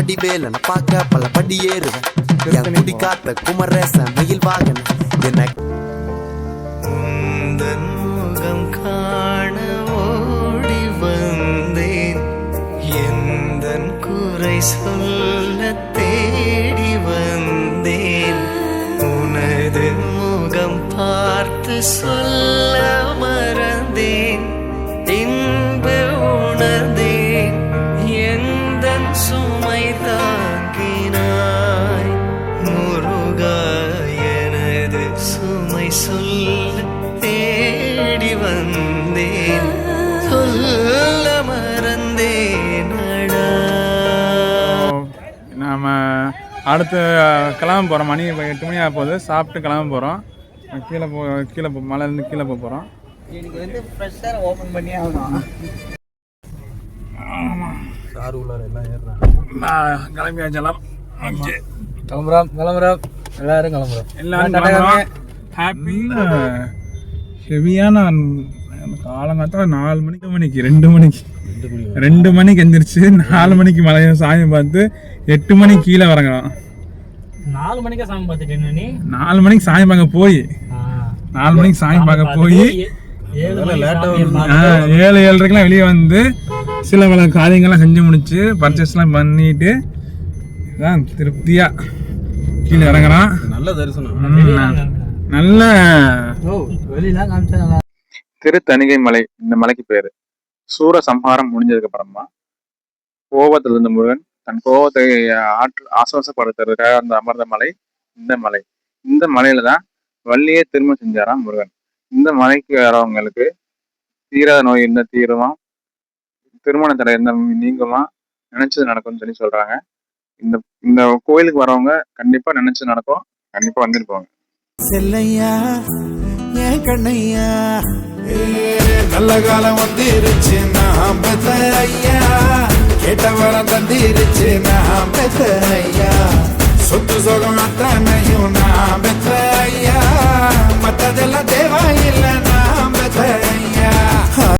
வடிவேலன பார்க்க பல படி ஏறுவேன். என் குடி காத்த குமரேச மயில் வாகன என்ன முகம் காண ஓடி வந்தேன். எந்த குறை சொல்ல தேடி வந்தேன். உனது முகம் பார்த்து சொல்ல மறந்தேன். இன்பு உணர்ந்தேன். எந்த சுமை தாங்கினாய் முருகா. எனது சுமை சொல்ல தேடி வந்தேன். சொல்ல மறந்தேன். நாம் அடுத்து கிளம்ப போகிறோம். மணி 8 மணி ஆக போகுது. சாப்பிட்டு கிளம்ப போகிறோம். கீழே மலையிலேருந்து கீழே போகிறோம். எனக்கு வந்து ஃப்ரெஷ்ஷாக ஓப்பன் பண்ணி ஆகணும். ஆமாம், சார் உள்ளார எல்லாம் ஏறுறாங்க. கிளம்பியாச்சு எல்லாம். ஓகே, கிளம்புறோம் எல்லாரும் கிளம்புறோம். எல்லாம் ஹாப்பி. ஹெவியான காலங்காத்தால 4 மணிக்கு 2 மணிக்கு எந்திரிச்சு 4 மணிக்கு மலையை சாமி பார்த்து 8 மணிக்கு கீழே வரங்கலாம். 4 மணிக்கே சாமி பார்த்துட்டேன் நீ. 4 மணிக்கு சாமி பார்க்க போய் 4 மணிக்கு சாமி பார்க்க போய் 7:30க்கெல்லாம் வெளியே வந்து சில பல காரியங்கள்லாம் செஞ்சு முடிச்சு பர்ச்சேஸ்லாம் பண்ணிட்டு தான் திருப்தியா கீழே இறங்குறான். நல்ல தரிசனம். நல்ல வெளியெல்லாம் காமிச்சா திருத்தணிகை மலை. இந்த மலைக்கு பேரு சூர சம்ஹாரம் முடிஞ்சதுக்கு அப்புறமா கோபத்தில் இருந்த முருகன் தன் கோபத்தை ஆசுவாசப்படுத்துறதுக்காக அந்த அமர்ந்த மலை இந்த மலையில தான் வள்ளியே திரும்ப செஞ்சாராம் முருகன். இந்த மலைக்கு வரவங்களுக்கு தீராத நோய் என்ன தீருமா, திருமண தடை என்ன நீங்குமா, நினைச்சது நடக்கும்னு சொல்லி சொல்றாங்க. இந்த கோயிலுக்கு வரவங்க கண்டிப்பா நினைச்சது நடக்கும். கண்டிப்பா வந்துட்டு போவாங்க. செல்லையா ஏன் கண்ணையா, நல்ல காலம் வந்துருச்சு நான் பெத்த ஐயா. கேட்ட வரம் தந்திருச்சு நான் பெத்த